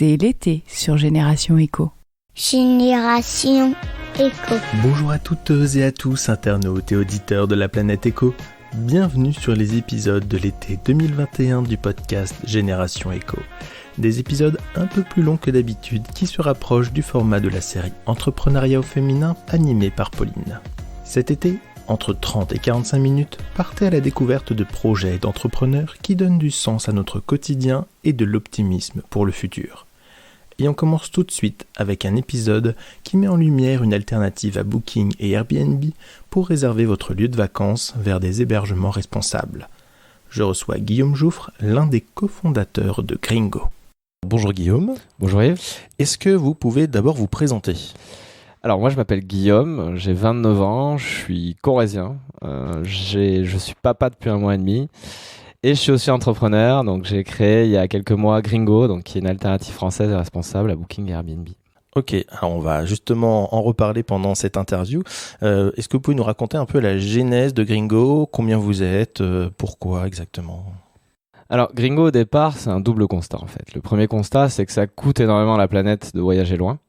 C'est l'été sur Génération Éco. Génération Éco. Bonjour à toutes et à tous, internautes et auditeurs de la planète Éco. Bienvenue sur les épisodes de l'été 2021 du podcast Génération Éco. Des épisodes un peu plus longs que d'habitude qui se rapprochent du format de la série Entrepreneuriat au féminin animée par Pauline. Cet été, entre 30 et 45 minutes, partez à la découverte de projets et d'entrepreneurs qui donnent du sens à notre quotidien et de l'optimisme pour le futur. Et on commence tout de suite avec un épisode qui met en lumière une alternative à Booking et Airbnb pour réserver votre lieu de vacances vers des hébergements responsables. Je reçois Guillaume Jouffre, l'un des cofondateurs de Gringo. Bonjour Guillaume. Bonjour Yves. Est-ce que vous pouvez d'abord vous présenter ? Alors moi je m'appelle Guillaume, j'ai 29 ans, je suis corrézien, je suis papa depuis 1 mois et demi et je suis aussi entrepreneur, donc j'ai créé il y a quelques mois Gringo, donc qui est une alternative française et responsable à Booking et Airbnb. Ok, alors on va justement en reparler pendant cette interview. Est-ce que vous pouvez nous raconter un peu la genèse de Gringo, combien vous êtes, pourquoi exactement ? Alors Gringo au départ c'est un double constat en fait. Le premier constat c'est que ça coûte énormément à la planète de voyager loin.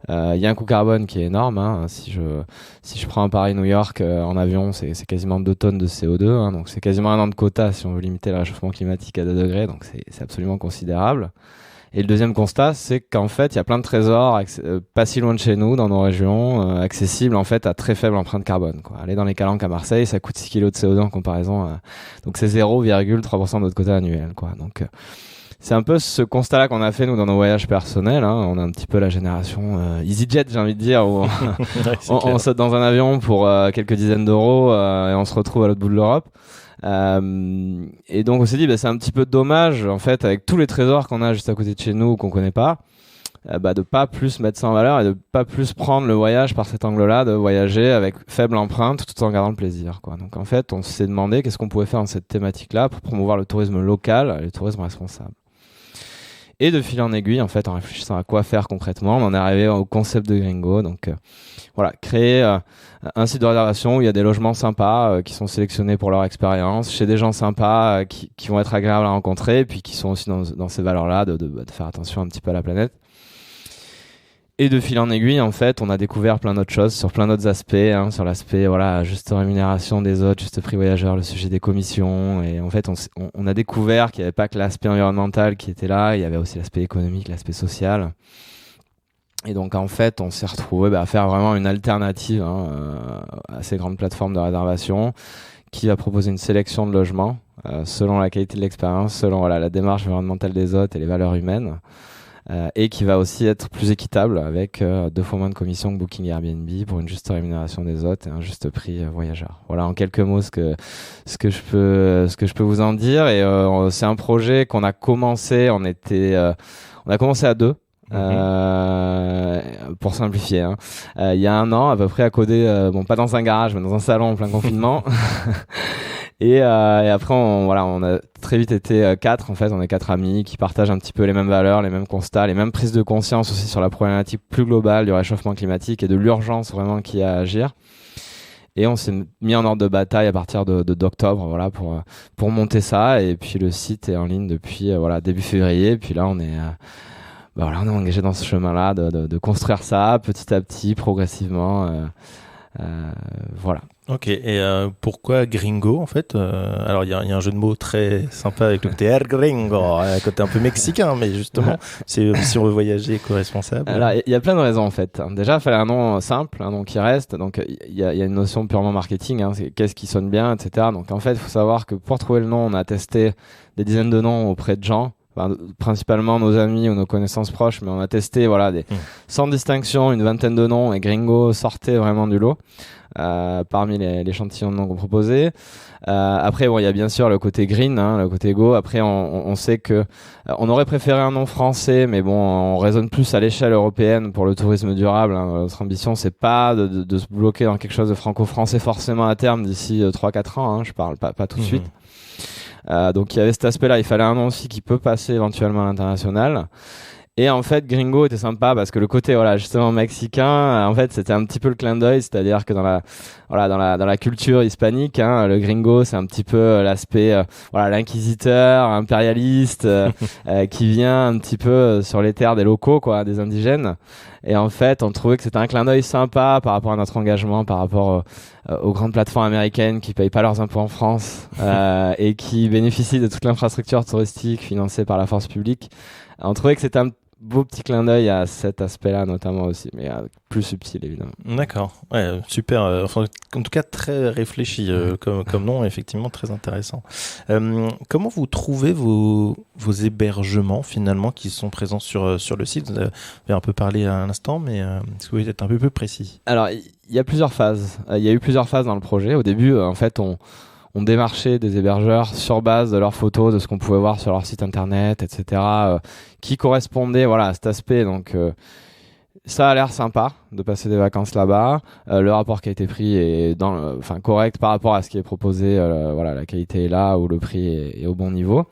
Il y a un coût carbone qui est énorme, hein. Si je prends un Paris-New York en avion, c'est quasiment 2 tonnes de CO2, hein. Donc c'est quasiment 1 an de quota si on veut limiter le réchauffement climatique à 2 degrés, donc c'est absolument considérable. Et le deuxième constat, c'est qu'en fait, il y a plein de trésors pas si loin de chez nous, dans nos régions, accessibles en fait à très faible empreinte carbone, quoi. Aller dans les Calanques à Marseille, ça coûte 6 kg de CO2 en comparaison, donc c'est 0,3% de notre quota annuel, quoi. Donc c'est un peu ce constat-là qu'on a fait nous dans nos voyages personnels, hein. On a un petit peu la génération EasyJet, j'ai envie de dire, où on saute dans un avion pour quelques dizaines d'euros et on se retrouve à l'autre bout de l'Europe. Et donc on s'est dit c'est un petit peu dommage en fait avec tous les trésors qu'on a juste à côté de chez nous qu'on connaît pas, de pas plus mettre ça en valeur et de pas plus prendre le voyage par cet angle-là, de voyager avec faible empreinte tout en gardant le plaisir, quoi. Donc en fait on s'est demandé qu'est-ce qu'on pouvait faire dans cette thématique-là pour promouvoir le tourisme local et le tourisme responsable. Et de fil en aiguille, en fait, en réfléchissant à quoi faire concrètement, on en est arrivé au concept de Gringo. Donc, créer un site de réservation où il y a des logements sympas qui sont sélectionnés pour leur expérience, chez des gens sympas qui vont être agréables à rencontrer, et puis qui sont aussi dans ces valeurs-là de faire attention un petit peu à la planète. Et de fil en aiguille, en fait, on a découvert plein d'autres choses sur plein d'autres aspects, hein, sur l'aspect juste rémunération des hôtes, juste prix voyageurs, le sujet des commissions. Et en fait, on a découvert qu'il n'y avait pas que l'aspect environnemental qui était là, il y avait aussi l'aspect économique, l'aspect social. Et donc, en fait, on s'est retrouvé à faire vraiment une alternative à ces grandes plateformes de réservation qui va proposer une sélection de logements selon la qualité de l'expérience, selon la démarche environnementale des hôtes et les valeurs humaines. Et qui va aussi être plus équitable avec 2 fois moins de commissions que Booking et Airbnb pour une juste rémunération des hôtes et un juste prix voyageur. Voilà en quelques mots ce que je peux vous en dire. Et c'est un projet qu'on a commencé, on a commencé à 2. Pour simplifier, hein. Il y a 1 an à peu près à coder, pas dans un garage mais dans un salon en plein confinement. Et après on a très vite été 4 en fait, on est 4 amis qui partagent un petit peu les mêmes valeurs, les mêmes constats, les mêmes prises de conscience aussi sur la problématique plus globale du réchauffement climatique et de l'urgence vraiment qu'il y a à agir. Et on s'est mis en ordre de bataille à partir d'octobre pour monter ça, et puis le site est en ligne depuis début février, et puis là on est on est engagé dans ce chemin-là de construire ça petit à petit, progressivement. Voilà. Ok, et pourquoi Gringo en fait Alors il y a un jeu de mots très sympa avec le côté El Gringo, un côté un peu mexicain, mais justement, c'est si on veut voyager éco-responsable. Alors il y a plein de raisons en fait. Déjà, il fallait un nom simple, un nom qui reste. Donc il y a une notion purement marketing, hein, c'est qu'est-ce qui sonne bien, etc. Donc en fait, il faut savoir que pour trouver le nom, on a testé des dizaines de noms auprès de gens. Principalement nos amis ou nos connaissances proches, mais on a testé sans distinction une 20aine de noms, et Gringo sortait vraiment du lot parmi l'échantillon de noms qu'on proposait. Après il y a bien sûr le côté green, hein, le côté égo. Après on sait que on aurait préféré un nom français, mais on raisonne plus à l'échelle européenne pour le tourisme durable, hein. Notre ambition c'est pas de se bloquer dans quelque chose de franco-français forcément à terme d'ici 3-4 ans, hein, je parle pas tout de suite. Donc il y avait cet aspect-là, il fallait un nom aussi qui peut passer éventuellement à l'international. Et en fait, Gringo était sympa parce que le côté, voilà, justement mexicain, en fait, c'était un petit peu le clin d'œil, c'est-à-dire que dans la culture hispanique, hein, le Gringo, c'est un petit peu l'aspect, voilà, l'inquisiteur, impérialiste, qui vient un petit peu sur les terres des locaux, quoi, des indigènes. Et en fait, on trouvait que c'était un clin d'œil sympa par rapport à notre engagement, par rapport aux grandes plateformes américaines qui payent pas leurs impôts en France, et qui bénéficient de toute l'infrastructure touristique financée par la force publique. On trouvait que c'était un beau petit clin d'œil à cet aspect-là notamment aussi, mais plus subtil évidemment. D'accord, ouais, super. Enfin, en tout cas, très réfléchi comme nom, effectivement très intéressant. Comment vous trouvez vos hébergements finalement qui sont présents sur le site? Vous avez un peu parlé à l'instant, mais est-ce que vous pouvez être un peu plus précis? Alors, il y a plusieurs phases. Il y a eu plusieurs phases dans le projet. Au début, en fait, on démarchait des hébergeurs sur base de leurs photos, de ce qu'on pouvait voir sur leur site internet, etc., qui correspondaient, voilà, à cet aspect. Donc, ça a l'air sympa de passer des vacances là-bas. Le rapport qui a été pris est correct par rapport à ce qui est proposé. Voilà, la qualité est là, ou le prix est au bon niveau.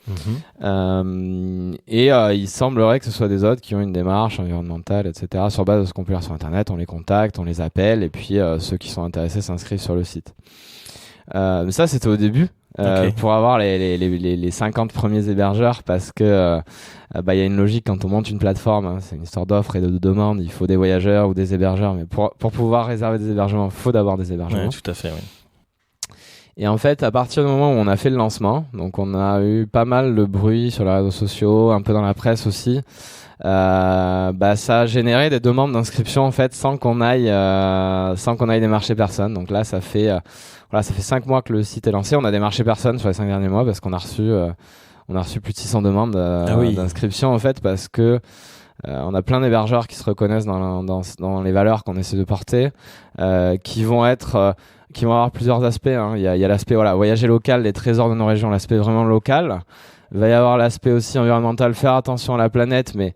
Il semblerait que ce soit des hôtes qui ont une démarche environnementale, etc. Sur base de ce qu'on peut lire sur internet, on les contacte, on les appelle, et puis ceux qui sont intéressés s'inscrivent sur le site. Mais ça, c'était au début, pour avoir les 50 premiers hébergeurs, parce que y a une logique quand on monte une plateforme, hein, c'est une histoire d'offre et de demande. Il faut des voyageurs ou des hébergeurs, mais pour pouvoir réserver des hébergements, il faut d'abord des hébergements. Oui, tout à fait, oui. Et en fait, à partir du moment où on a fait le lancement, donc on a eu pas mal de bruit sur les réseaux sociaux, un peu dans la presse aussi. Ça a généré des demandes d'inscription en fait sans qu'on aille démarcher personne. Donc là, ça fait 5 mois que le site est lancé. On a démarché personne sur les 5 derniers mois parce qu'on a reçu plus de 600 demandes d'inscription en fait, parce que on a plein d'hébergeurs qui se reconnaissent dans les valeurs qu'on essaie de porter, qui vont avoir plusieurs aspects, hein. Il y a l'aspect voyager local, les trésors de nos régions, l'aspect vraiment local. Il va y avoir l'aspect aussi environnemental, faire attention à la planète, mais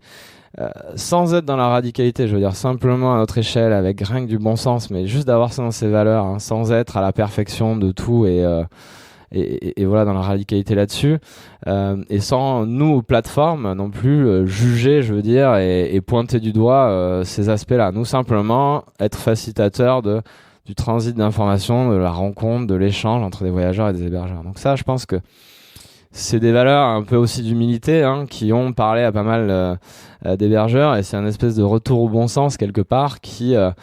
sans être dans la radicalité, je veux dire simplement à notre échelle, avec rien que du bon sens, mais juste d'avoir ça dans ses valeurs, hein, sans être à la perfection de tout et voilà, dans la radicalité là-dessus, et sans nous plateformes non plus juger, je veux dire, et pointer du doigt ces aspects-là. Nous simplement être facilitateurs du transit d'informations, de la rencontre, de l'échange entre des voyageurs et des hébergeurs. Donc ça, je pense que c'est des valeurs un peu aussi d'humilité, hein, qui ont parlé à pas mal d'hébergeurs, et c'est un espèce de retour au bon sens quelque part qui a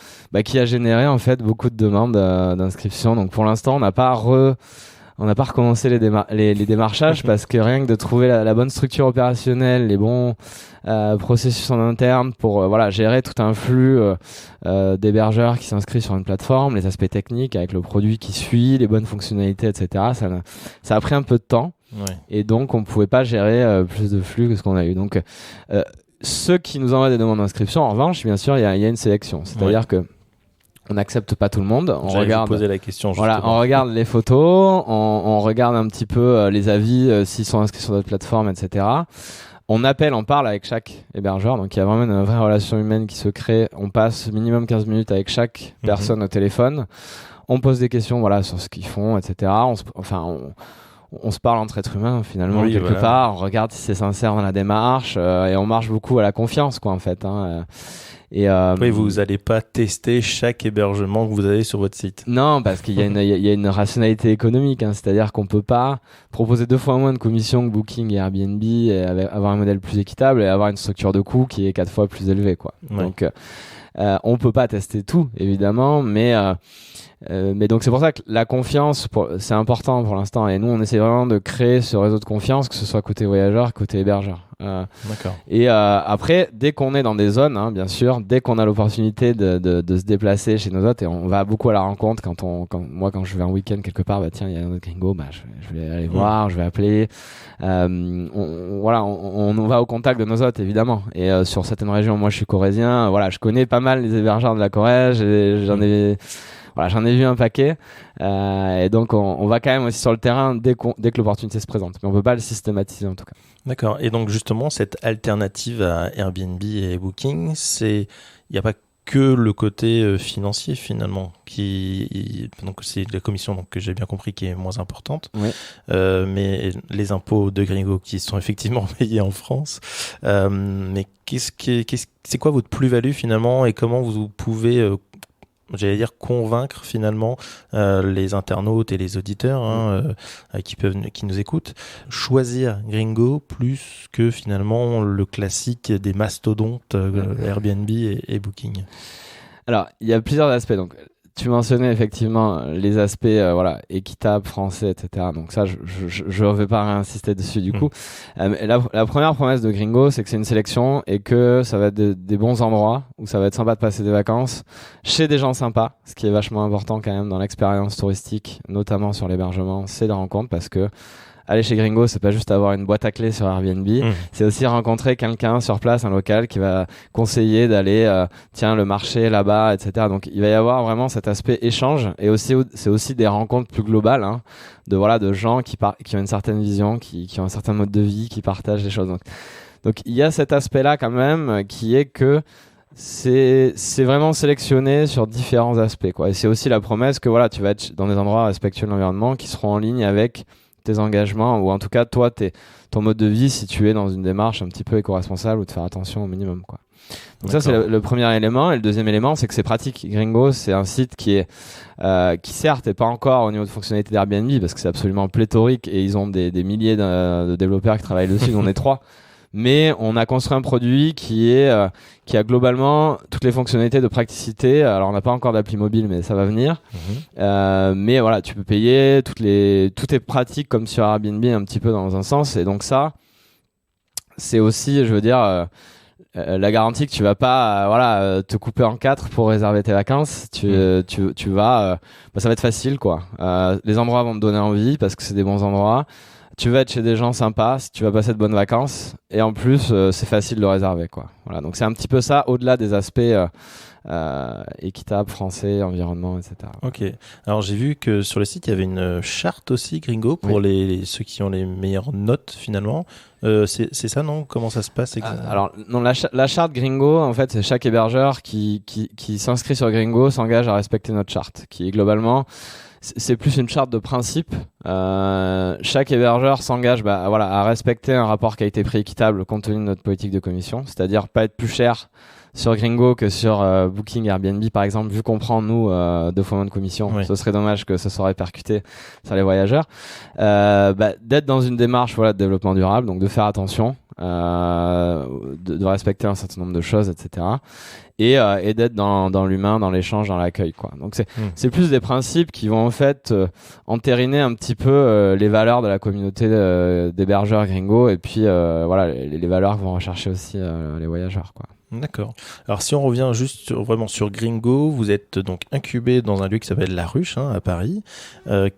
généré en fait beaucoup de demandes d'inscription. Donc pour l'instant, on n'a pas recommencé les démarchages parce que rien que de trouver la bonne structure opérationnelle, les bons processus en interne pour gérer tout un flux d'hébergeurs qui s'inscrivent sur une plateforme, les aspects techniques avec le produit qui suit, les bonnes fonctionnalités, etc. Ça a pris un peu de temps. Ouais. Et donc on pouvait pas gérer plus de flux que ce qu'on a eu. Donc ceux qui nous envoient des demandes d'inscription, en revanche, bien sûr, il y a une sélection. C'est-à-dire que on n'accepte pas tout le monde. On regarde. Poser la question. Justement. On regarde les photos, on regarde un petit peu les avis s'ils sont inscrits sur notre plateforme, etc. On parle avec chaque hébergeur. Donc il y a vraiment une vraie relation humaine qui se crée. On passe minimum 15 minutes avec chaque personne au téléphone. On pose des questions, sur ce qu'ils font, etc. On se parle entre êtres humains finalement, quelque part. On regarde si c'est sincère dans la démarche, et on marche beaucoup à la confiance, quoi, en fait. Hein. Oui, vous n'allez pas tester chaque hébergement que vous avez sur votre site. Non, parce qu'il y a une rationalité économique, hein, c'est-à-dire qu'on peut pas proposer 2 fois moins de commissions que Booking et Airbnb, et avoir un modèle plus équitable et avoir une structure de coût qui est 4 fois plus élevée, quoi. Ouais. Donc on peut pas tester tout, évidemment, mais donc c'est pour ça que la confiance, c'est important pour l'instant, et nous on essaie vraiment de créer ce réseau de confiance, que ce soit côté voyageur, côté hébergeur. D'accord. Et après, dès qu'on est dans des zones, hein, bien sûr, dès qu'on a l'opportunité de se déplacer chez nos hôtes, et on va beaucoup à la rencontre, quand je vais un week-end quelque part, tiens, il y a un autre gringo, je vais aller voir, je vais appeler. On va au contact de nos hôtes, évidemment. Et sur certaines régions, moi je suis corrézien, je connais pas mal les hébergeurs de la Corrèze, j'en ai vu un paquet, et donc on va quand même aussi sur le terrain dès que l'opportunité se présente, mais on peut pas le systématiser en tout cas. D'accord. Et donc justement, cette alternative à Airbnb et Booking, il n'y a pas que le côté financier finalement donc c'est la commission donc que j'ai bien compris qui est moins importante, Oui. mais les impôts de Gringo qui sont effectivement payés en France, mais c'est quoi votre plus-value finalement et comment vous pouvez j'allais dire convaincre finalement les internautes et les auditeurs qui nous écoutent, choisir Gringo plus que finalement le classique des mastodontes Airbnb et Booking. Alors, il y a plusieurs aspects. Donc, tu mentionnais effectivement les aspects équitables, français, etc. Donc ça, je ne vais pas réinsister dessus du coup. La première promesse de Gringo, c'est que c'est une sélection et que ça va être des bons endroits où ça va être sympa de passer des vacances chez des gens sympas, ce qui est vachement important quand même dans l'expérience touristique, notamment sur l'hébergement, c'est des rencontres parce que aller chez Gringo, c'est pas juste avoir une boîte à clés sur Airbnb, c'est aussi rencontrer quelqu'un sur place, un local qui va conseiller d'aller, le marché là-bas, etc. Donc il va y avoir vraiment cet aspect échange et aussi c'est aussi des rencontres plus globales, de gens qui ont une certaine vision, qui ont un certain mode de vie, qui partagent des choses. Donc il y a cet aspect-là quand même qui est que c'est vraiment sélectionné sur différents aspects, quoi. Et c'est aussi la promesse que tu vas être dans des endroits respectueux de l'environnement qui seront en ligne avec tes engagements ou en tout cas toi ton mode de vie si tu es dans une démarche un petit peu éco-responsable ou de faire attention au minimum, quoi. Donc ça c'est le premier élément et le deuxième élément c'est que c'est pratique. Gringo c'est un site qui certes est pas encore au niveau de fonctionnalité d'Airbnb parce que c'est absolument pléthorique et ils ont des milliers de développeurs qui travaillent dessus, on est 3. Mais on a construit un produit qui a globalement toutes les fonctionnalités de praticité. Alors on n'a pas encore d'appli mobile, mais ça va venir. Mais voilà, tu peux payer, tout est pratique comme sur Airbnb un petit peu dans un sens. Et donc ça, c'est aussi, je veux dire, la garantie que tu vas pas te couper en 4 pour réserver tes vacances. Tu vas, ça va être facile, quoi. Les endroits vont te donner envie parce que c'est des bons endroits. Tu vas être chez des gens sympas, tu vas passer de bonnes vacances et en plus c'est facile de réserver, quoi. Voilà, donc c'est un petit peu ça au-delà des aspects équitable, français, environnement, etc. Ok. Alors j'ai vu que sur le site il y avait une charte aussi Gringo pour ceux qui ont les meilleures notes finalement. C'est ça, non? Comment ça se passe exactement? Alors non, la charte Gringo, en fait, c'est chaque hébergeur qui s'inscrit sur Gringo s'engage à respecter notre charte, qui est globalement c'est plus une charte de principe. Chaque hébergeur s'engage à respecter un rapport qualité-prix équitable compte tenu de notre politique de commission, c'est-à-dire pas être plus cher sur Gringo que sur Booking, Airbnb par exemple, vu qu'on prend nous 2 fois moins de commission. Ce serait dommage que ça soit répercuté sur les voyageurs. D'être dans une démarche de développement durable, donc de faire attention, de respecter un certain nombre de choses, etc. Et d'être dans l'humain, dans l'échange, dans l'accueil, quoi. Donc c'est plus des principes qui vont en fait entériner un petit peu les valeurs de la communauté d'hébergeurs Gringo et puis les valeurs que vont rechercher aussi les voyageurs, quoi. D'accord. Alors si on revient juste vraiment sur Gringo, vous êtes donc incubé dans un lieu qui s'appelle La Ruche à Paris.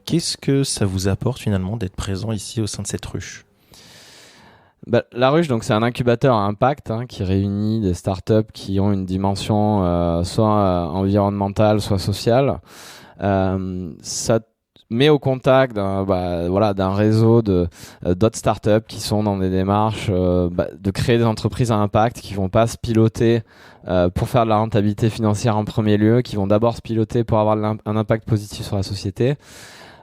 Qu'est-ce que ça vous apporte finalement d'être présent ici au sein de cette ruche? La Ruche, donc c'est un incubateur à impact qui réunit des startups qui ont une dimension soit environnementale, soit sociale. Ça met au contact d'un réseau d'autres startups qui sont dans des démarches de créer des entreprises à impact qui vont pas se piloter pour faire de la rentabilité financière en premier lieu, qui vont d'abord se piloter pour avoir un impact positif sur la société.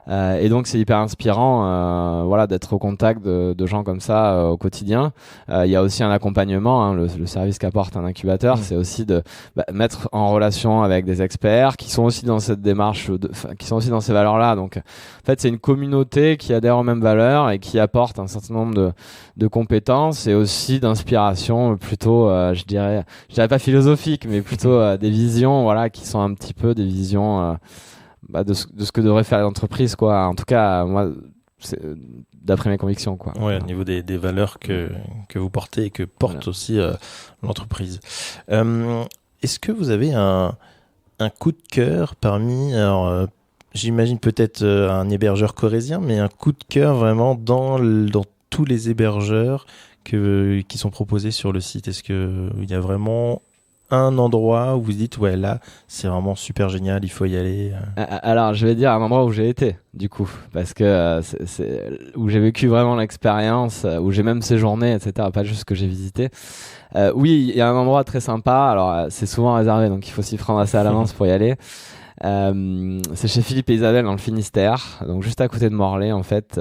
Et donc c'est hyper inspirant d'être au contact de gens comme ça au quotidien. Il y a aussi un accompagnement, le service qu'apporte un incubateur, c'est aussi de mettre en relation avec des experts qui sont aussi dans cette démarche, qui sont aussi dans ces valeurs-là. Donc en fait c'est une communauté qui adhère aux mêmes valeurs et qui apporte un certain nombre de compétences et aussi d'inspiration plutôt, je dirais pas philosophique, mais plutôt des visions qui sont un petit peu des visions de ce que devrait faire l'entreprise, quoi. En tout cas, moi, c'est d'après mes convictions, quoi. Ouais, au niveau des valeurs que vous portez et que porte aussi l'entreprise. Est-ce que vous avez un coup de cœur parmi, alors j'imagine peut-être un hébergeur corrézien, mais un coup de cœur vraiment dans tous les hébergeurs qui sont proposés sur le site? Est-ce qu'il y a vraiment un endroit où vous dites ouais là c'est vraiment super génial, il faut y aller. Alors je vais dire un endroit où j'ai été du coup, parce que c'est où j'ai vécu vraiment l'expérience, où j'ai même séjourné, etc. Pas juste ce que j'ai visité. Oui, il y a un endroit très sympa. Alors c'est souvent réservé, donc il faut s'y prendre assez à l'avance pour y aller. C'est chez Philippe et Isabelle dans le Finistère, donc juste à côté de Morlaix en fait.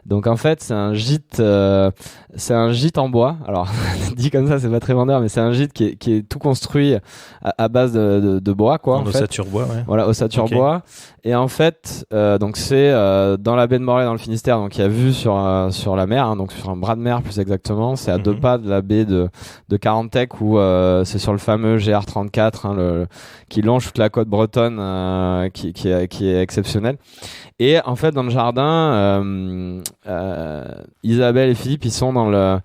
Donc en fait c'est un gîte en bois. Alors dit comme ça c'est pas très vendeur, mais c'est un gîte qui est tout construit à base de bois quoi. En ossature bois, ouais. Voilà, ossature bois. Et en fait donc c'est dans la baie de Morlaix dans le Finistère, donc il y a vue sur la mer, hein, donc sur un bras de mer plus exactement. C'est à 2 pas de la baie de Carantec où c'est sur le fameux GR34 hein, qui longe toute la côte bretonne. Qui est exceptionnel. Et en fait, dans le jardin, Isabelle et Philippe, ils sont dans le...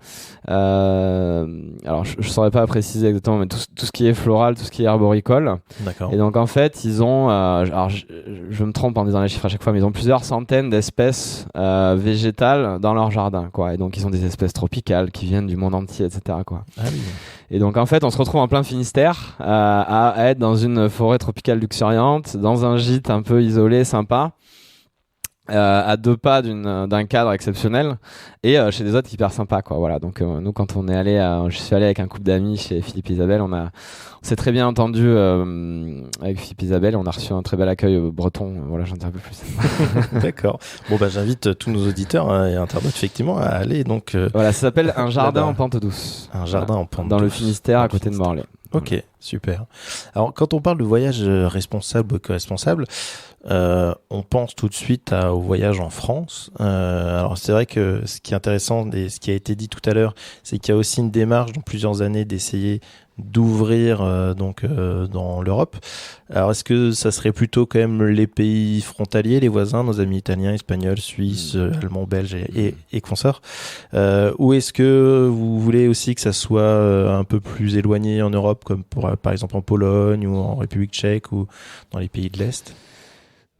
alors, je saurais pas préciser exactement, mais tout ce qui est floral, tout ce qui est arboricole. D'accord. Et donc, en fait, ils ont... alors, je me trompe en disant les chiffres à chaque fois, mais ils ont plusieurs centaines d'espèces végétales dans leur jardin, quoi. Et donc, ils ont des espèces tropicales qui viennent du monde entier, etc., quoi. Ah oui. Et donc en fait on se retrouve en plein Finistère à être dans une forêt tropicale luxuriante, dans un gîte un peu isolé, sympa, à 2 pas d'un cadre exceptionnel et chez des hôtes hyper sympas quoi. Voilà, donc nous quand on est allé, je suis allé avec un couple d'amis chez Philippe et Isabelle, on s'est très bien entendu avec Philippe et Isabelle, on a reçu un très bel accueil breton. Voilà, j'en dis un peu plus. D'accord. Bon bah j'invite tous nos auditeurs et internautes effectivement à aller donc. Voilà, ça s'appelle un jardin en pente douce. Un jardin en pente douce. Dans le Finistère, à côté de Morlaix. Ok, super. Alors quand on parle de voyage responsable ou co-responsable, on pense tout de suite au voyage en France. Alors c'est vrai que ce qui est intéressant et ce qui a été dit tout à l'heure, c'est qu'il y a aussi une démarche dans plusieurs années d'essayer d'ouvrir dans l'Europe. Alors est-ce que ça serait plutôt quand même les pays frontaliers, les voisins, nos amis italiens, espagnols, suisses, allemands, belges et consorts, ou est-ce que vous voulez aussi que ça soit un peu plus éloigné en Europe, comme par exemple en Pologne ou en République tchèque ou dans les pays de l'Est?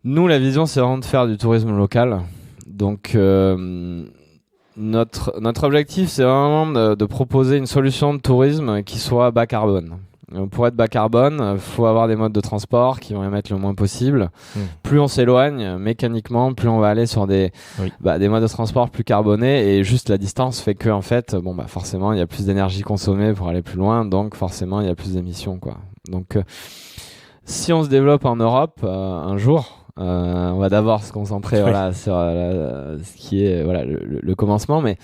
Nous, la vision, c'est vraiment de faire du tourisme local. Donc, notre objectif, c'est vraiment de proposer une solution de tourisme qui soit bas carbone. Pour être bas carbone, il faut avoir des modes de transport qui vont émettre le moins possible. Plus on s'éloigne mécaniquement, plus on va aller sur des modes de transport plus carbonés, et juste la distance fait que en fait, forcément, il y a plus d'énergie consommée pour aller plus loin, donc forcément, il y a plus d'émissions, quoi. Donc, si on se développe en Europe un jour, on va d'abord se concentrer sur ce qui est le commencement, mais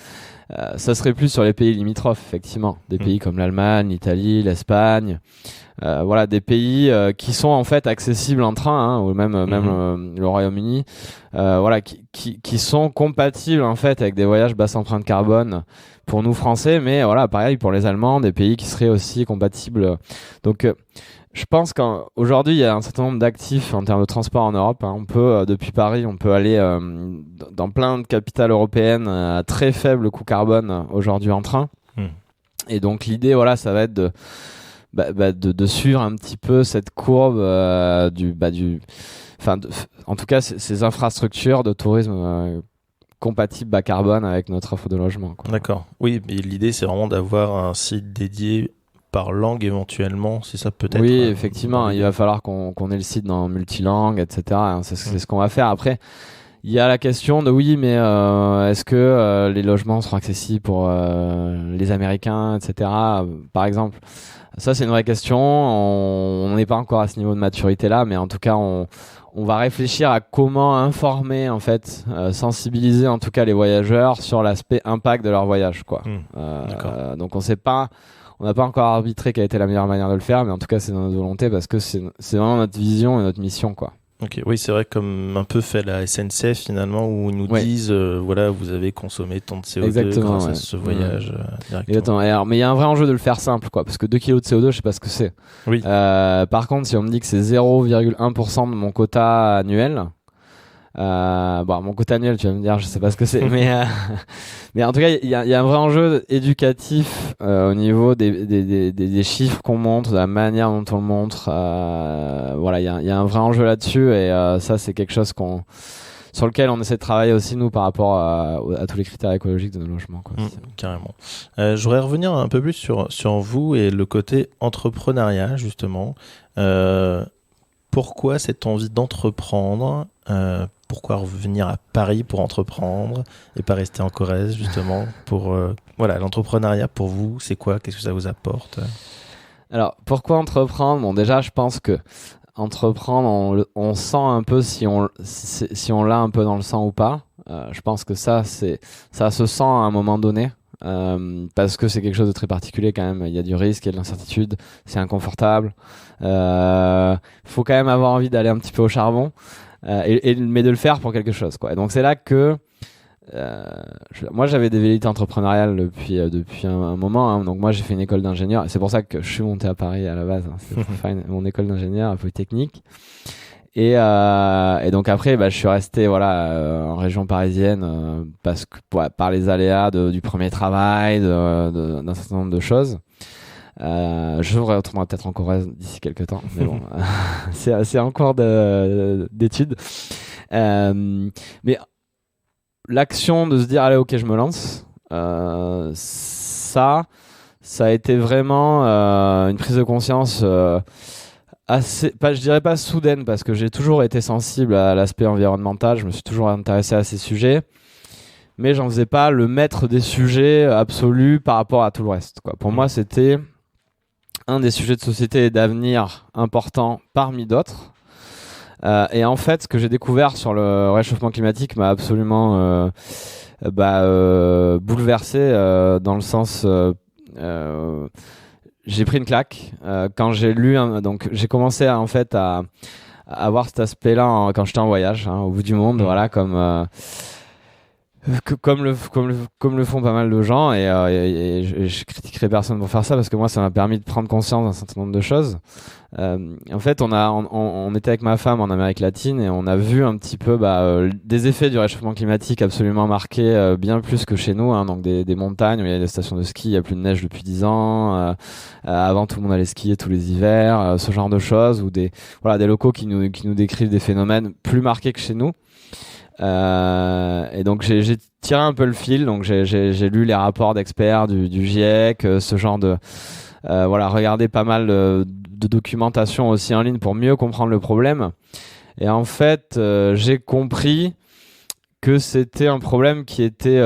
ça serait plus sur les pays limitrophes, effectivement, des pays comme l'Allemagne, l'Italie, l'Espagne, des pays qui sont en fait accessibles en train, hein, ou même le Royaume-Uni, qui sont compatibles en fait avec des voyages basse empreinte carbone pour nous Français, mais pareil pour les Allemands, des pays qui seraient aussi compatibles. Donc je pense qu'aujourd'hui, il y a un certain nombre d'actifs en termes de transport en Europe. Hein. On peut, depuis Paris, on peut aller dans plein de capitales européennes à très faible coût carbone aujourd'hui en train. Et donc l'idée, ça va être de suivre un petit peu cette courbe en tout cas, ces infrastructures de tourisme compatibles bas carbone avec notre offre de logement, quoi. D'accord. Oui, mais l'idée, c'est vraiment d'avoir un site dédié par langue éventuellement, c'est ça peut-être. Oui, effectivement, il va falloir qu'on ait le site dans multilangue, etc. C'est ce qu'on va faire. Après, il y a la question de mais est-ce que les logements seront accessibles pour les Américains, etc. Par exemple, ça c'est une vraie question. On n'est pas encore à ce niveau de maturité là, mais en tout cas on va réfléchir à comment informer, en fait, sensibiliser en tout cas les voyageurs sur l'aspect impact de leur voyage, quoi. Donc on n'a pas encore arbitré quelle était la meilleure manière de le faire, mais en tout cas c'est dans notre volonté, parce que c'est vraiment notre vision et notre mission, quoi. Ok, oui, c'est vrai, comme un peu fait la SNCF finalement, où ils nous disent vous avez consommé tant de CO2 grâce à ce voyage directement. Alors, mais il y a un vrai enjeu de le faire simple, quoi, parce que 2 kilos de CO2, je sais pas ce que c'est. Oui. Par contre, si on me dit que c'est 0,1% de mon quota annuel, mon quota annuel, tu vas me dire, je sais pas ce que c'est, mais en tout cas, il y a un vrai enjeu éducatif au niveau des chiffres qu'on montre, de la manière dont on le montre. Il y a un vrai enjeu là-dessus, et ça, c'est quelque chose sur lequel on essaie de travailler aussi nous par rapport à tous les critères écologiques de nos logements, quoi. Carrément. Je voudrais revenir un peu plus sur vous et le côté entrepreneuriat, justement. Pourquoi cette envie d'entreprendre pourquoi revenir à Paris pour entreprendre et pas rester en Corrèze, justement, pour l'entrepreneuriat pour vous, c'est quoi? Qu'est-ce que ça vous apporte? Alors, pourquoi entreprendre? Bon, déjà, je pense que entreprendre, on sent un peu si on l'a un peu dans le sang ou pas. Je pense que ça se sent à un moment donné. Parce que c'est quelque chose de très particulier quand même. Il y a du risque, il y a de l'incertitude, c'est inconfortable. Faut quand même avoir envie d'aller un petit peu au charbon, mais de le faire pour quelque chose, quoi. Et donc c'est là que moi j'avais des velléités entrepreneuriales depuis un moment, hein. Donc moi j'ai fait une école d'ingénieur et c'est pour ça que je suis monté à Paris à la base, hein. C'est pour faire mon école d'ingénieur à Polytechnique. Et donc après, je suis resté en région parisienne parce que par les aléas du premier travail, d'un certain nombre de choses. Je retournerai peut-être en Corrèze d'ici quelques temps, mais bon, c'est en cours d'études. Mais l'action de se dire allez, ok, je me lance, ça a été vraiment une prise de conscience. Je dirais pas soudaine, parce que j'ai toujours été sensible à l'aspect environnemental, je me suis toujours intéressé à ces sujets, mais j'en faisais pas le maître des sujets absolus par rapport à tout le reste, quoi. Pour moi, c'était un des sujets de société et d'avenir importants parmi d'autres. Et en fait, ce que j'ai découvert sur le réchauffement climatique m'a absolument bouleversé dans le sens... j'ai pris une claque quand j'ai lu donc j'ai commencé à avoir cet aspect-là quand j'étais en voyage, hein, au bout du monde, voilà, comme le font pas mal de gens, et je critiquerai personne pour faire ça, parce que moi ça m'a permis de prendre conscience d'un certain nombre de choses. En fait, on était avec ma femme en Amérique latine et on a vu un petit peu des effets du réchauffement climatique absolument marqués, bien plus que chez nous, hein, donc des montagnes où il y a des stations de ski, il n'y a plus de neige depuis 10 ans, avant tout le monde allait skier tous les hivers, ce genre de choses, ou des locaux qui nous décrivent des phénomènes plus marqués que chez nous. Et donc j'ai tiré un peu le fil, donc j'ai lu les rapports d'experts du GIEC, ce genre de regarder pas mal de documentation aussi en ligne pour mieux comprendre le problème. Et en fait, j'ai compris que c'était un problème qui était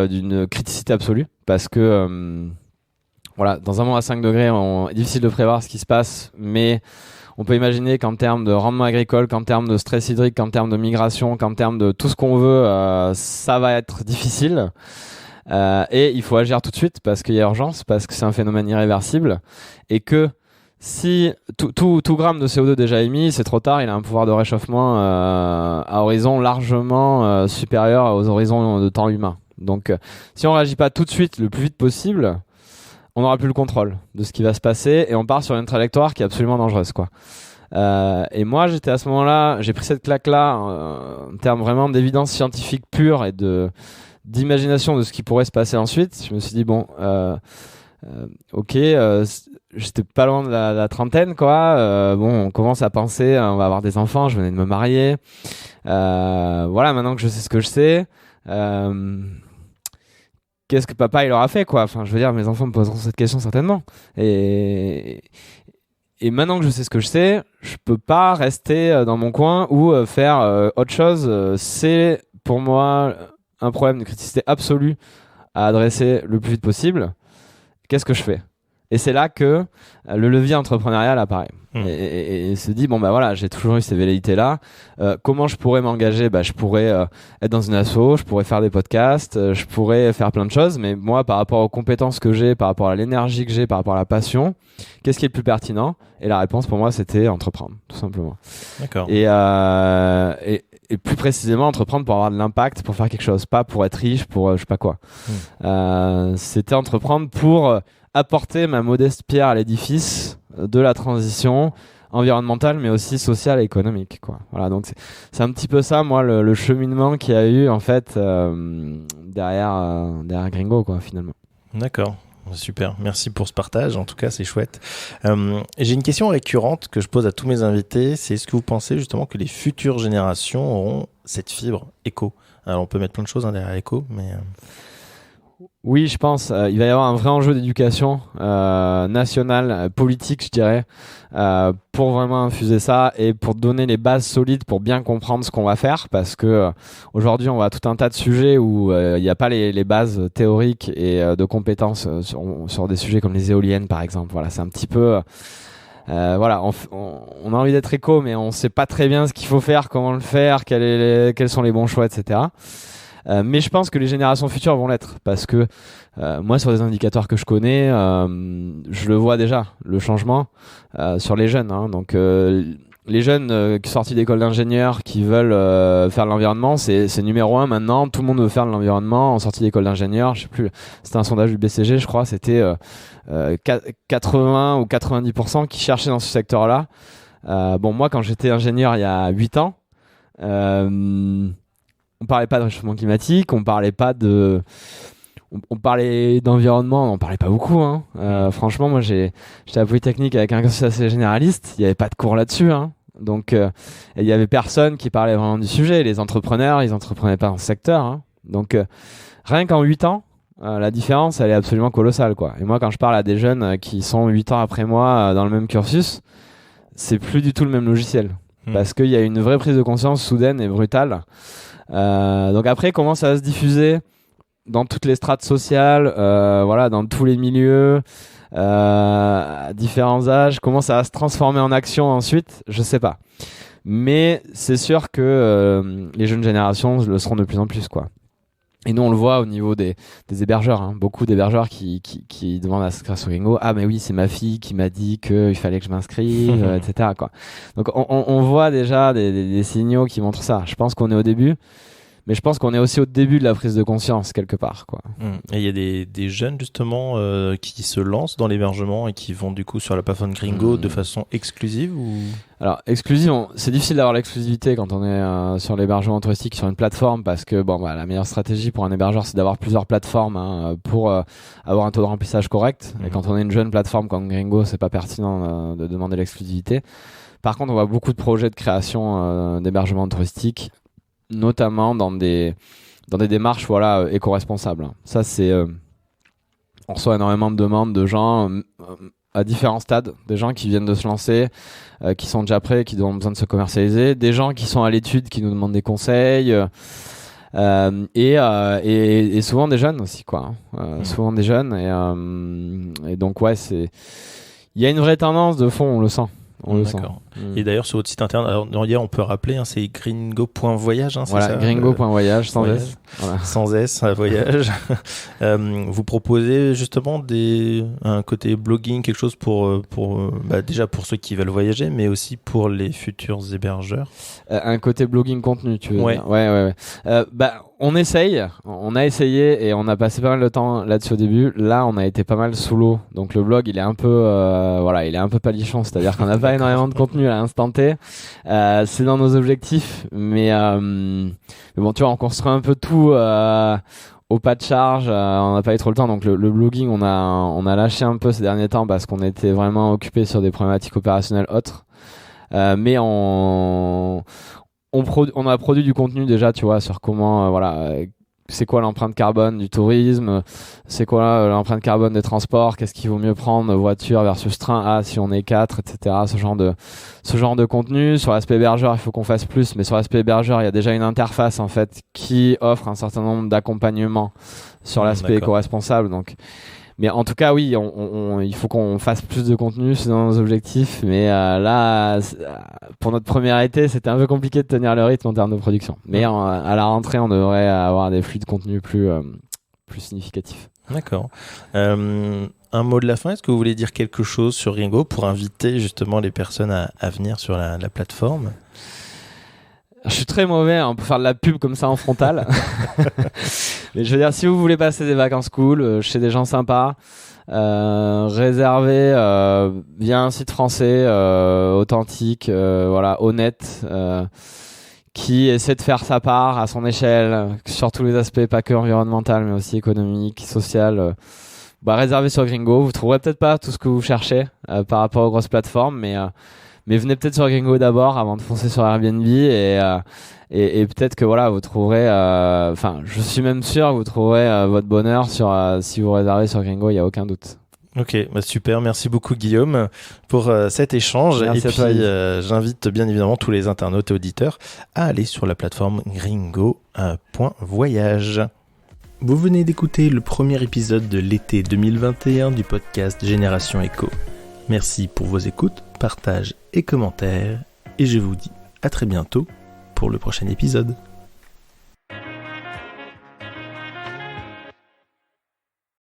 d'une criticité absolue, parce que dans un monde à 5 degrés, est difficile de prévoir ce qui se passe, mais on peut imaginer qu'en termes de rendement agricole, qu'en termes de stress hydrique, qu'en termes de migration, qu'en termes de tout ce qu'on veut, ça va être difficile. Et il faut agir tout de suite parce qu'il y a urgence, parce que c'est un phénomène irréversible, et que si tout gramme de CO2 déjà émis, c'est trop tard, il a un pouvoir de réchauffement à horizon largement supérieur aux horizons de temps humain. Donc si on réagit pas tout de suite, le plus vite possible, on n'aura plus le contrôle de ce qui va se passer et on part sur une trajectoire qui est absolument dangereuse, quoi. Et moi, j'étais à ce moment-là, j'ai pris cette claque-là en termes vraiment d'évidence scientifique pure et d'imagination de ce qui pourrait se passer ensuite. Je me suis dit, bon, j'étais pas loin de la trentaine, quoi. On commence à penser, on va avoir des enfants, je venais de me marier. Maintenant que je sais ce que je sais, qu'est-ce que papa il aura fait, quoi? Enfin, je veux dire, mes enfants me poseront cette question certainement. Et maintenant que je sais ce que je sais, je peux pas rester dans mon coin ou faire autre chose. C'est pour moi un problème de criticité absolue à adresser le plus vite possible. Qu'est-ce que je fais? Et c'est là que le levier entrepreneurial apparaît. Et se dit, j'ai toujours eu ces velléités-là. Comment je pourrais m'engager? Je pourrais être dans une asso, je pourrais faire des podcasts, je pourrais faire plein de choses. Mais moi, par rapport aux compétences que j'ai, par rapport à l'énergie que j'ai, par rapport à la passion, qu'est-ce qui est le plus pertinent? Et la réponse pour moi, c'était entreprendre, tout simplement. D'accord. Et plus précisément, entreprendre pour avoir de l'impact, pour faire quelque chose, pas pour être riche, pour je sais pas quoi. C'était entreprendre pour apporter ma modeste pierre à l'édifice de la transition environnementale, mais aussi sociale et économique, quoi. Voilà, donc c'est un petit peu ça, moi, le cheminement qu'il y a eu en fait derrière Gringo, quoi, finalement. D'accord. Super, merci pour ce partage, en tout cas c'est chouette. J'ai une question récurrente que je pose à tous mes invités, c'est est-ce que vous pensez justement que les futures générations auront cette fibre éco? Alors on peut mettre plein de choses derrière éco, mais... Oui, je pense. Il va y avoir un vrai enjeu d'éducation nationale, politique, je dirais, pour vraiment infuser ça et pour donner les bases solides pour bien comprendre ce qu'on va faire. Parce que aujourd'hui, on voit tout un tas de sujets où il n'y a pas les bases théoriques et de compétences sur des sujets comme les éoliennes, par exemple. Voilà, c'est un petit peu... voilà, on a envie d'être éco, mais on ne sait pas très bien ce qu'il faut faire, comment le faire, quels sont les bons choix, etc. Mais je pense que les générations futures vont l'être parce que moi sur des indicateurs que je connais je le vois déjà le changement sur les jeunes hein. Donc les jeunes qui sont sortis d'école d'ingénieurs qui veulent faire de l'environnement, c'est numéro 1 maintenant. Tout le monde veut faire de l'environnement en sortie d'école d'ingénieur. Je sais plus, c'était un sondage du BCG je crois, c'était 80 ou 90% qui cherchaient dans ce secteur là. Bon, moi quand j'étais ingénieur il y a 8 ans on parlait pas de réchauffement climatique, on parlait d'environnement, on parlait pas beaucoup hein. Franchement moi j'étais à Polytechnique avec un cursus assez généraliste, il y avait pas de cours là-dessus hein. Donc il y avait personne qui parlait vraiment du sujet. Les entrepreneurs ils entreprenaient pas dans ce secteur hein. Donc rien qu'en 8 ans la différence elle est absolument colossale quoi. Et moi quand je parle à des jeunes qui sont 8 ans après moi dans le même cursus, c'est plus du tout le même logiciel parce qu'il y a une vraie prise de conscience soudaine et brutale. Donc après comment ça va se diffuser dans toutes les strates sociales, voilà, dans tous les milieux, à différents âges, comment ça va se transformer en action ensuite, je sais pas. Mais c'est sûr que les jeunes générations le seront de plus en plus quoi. Et nous on le voit au niveau des hébergeurs hein. Beaucoup d'hébergeurs qui demandent à s'inscrire sur Gringo. Ah mais oui c'est ma fille qui m'a dit qu'il fallait que je m'inscrive etc quoi. Donc on voit déjà des signaux qui montrent ça. Je pense qu'on est au début, mais je pense qu'on est aussi au début de la prise de conscience quelque part quoi. Et il y a des jeunes justement qui se lancent dans l'hébergement et qui vont du coup sur la plateforme Gringo de façon exclusive ou... Alors exclusive, c'est difficile d'avoir l'exclusivité quand on est sur l'hébergement touristique sur une plateforme parce que bon bah la meilleure stratégie pour un hébergeur c'est d'avoir plusieurs plateformes hein, pour avoir un taux de remplissage correct. Et quand on est une jeune plateforme comme Gringo, c'est pas pertinent de demander l'exclusivité. Par contre, on voit beaucoup de projets de création d'hébergement touristique, notamment dans des démarches voilà éco-responsables. Ça c'est on reçoit énormément de demandes de gens à différents stades, des gens qui viennent de se lancer, qui sont déjà prêts, qui ont besoin de se commercialiser, des gens qui sont à l'étude, qui nous demandent des conseils, et souvent des jeunes aussi quoi. Souvent des jeunes et donc ouais il y a une vraie tendance de fond, on le sent. D'accord. Et d'ailleurs sur votre site internet, alors hier on peut rappeler, hein, c'est gringo.voyage, hein, c'est voilà, ça gringo.voyage sans S. Voilà. Sans S, un voyage. Vous proposez justement un côté blogging, quelque chose pour déjà pour ceux qui veulent voyager, mais aussi pour les futurs hébergeurs. Un côté blogging contenu, tu veux dire. Ouais. On a essayé et on a passé pas mal de temps là-dessus au début. Là, on a été pas mal sous l'eau. Donc le blog, il est un peu il est un peu palichon, c'est-à-dire qu'on n'a pas énormément de contenu à l'instant T. C'est dans nos objectifs, mais bon, tu vois, on construit un peu tout au pas de charge. On n'a pas eu trop le temps, donc le blogging, on a lâché un peu ces derniers temps parce qu'on était vraiment occupé sur des problématiques opérationnelles autres. Mais on a produit du contenu déjà, tu vois, sur comment c'est quoi l'empreinte carbone du tourisme, c'est quoi l'empreinte carbone des transports, qu'est-ce qu'il vaut mieux prendre, voiture versus train, si on est 4, etc. Ce genre de contenu. Sur l'aspect hébergeur, il faut qu'on fasse plus, mais sur l'aspect hébergeur, il y a déjà une interface en fait qui offre un certain nombre d'accompagnements sur l'aspect éco-responsable. Donc, mais en tout cas, oui, il faut qu'on fasse plus de contenu, c'est dans nos objectifs. Mais là, pour notre première été, c'était un peu compliqué de tenir le rythme en termes de production. Mais à la rentrée, on devrait avoir des flux de contenu plus significatifs. D'accord. Un mot de la fin, est-ce que vous voulez dire quelque chose sur Gringo pour inviter justement les personnes à venir sur la plateforme ? Je suis très mauvais pour faire de la pub comme ça en frontal. Mais je veux dire, si vous voulez passer des vacances cool chez des gens sympas, réservez via un site français authentique, honnête, qui essaie de faire sa part à son échelle sur tous les aspects, pas que environnemental, mais aussi économique, social, réservez sur Gringo. Vous trouverez peut-être pas tout ce que vous cherchez par rapport aux grosses plateformes, mais venez peut-être sur Gringo d'abord avant de foncer sur Airbnb et peut-être que voilà, vous trouverez, je suis même sûr que vous trouverez votre bonheur si vous réservez sur Gringo, il n'y a aucun doute. Ok, super, merci beaucoup Guillaume pour cet échange. Merci et puis j'invite bien évidemment tous les internautes et auditeurs à aller sur la plateforme gringo.voyage. Vous venez d'écouter le premier épisode de l'été 2021 du podcast Génération Éco. Merci pour vos écoutes, partages et commentaires, et je vous dis à très bientôt pour le prochain épisode.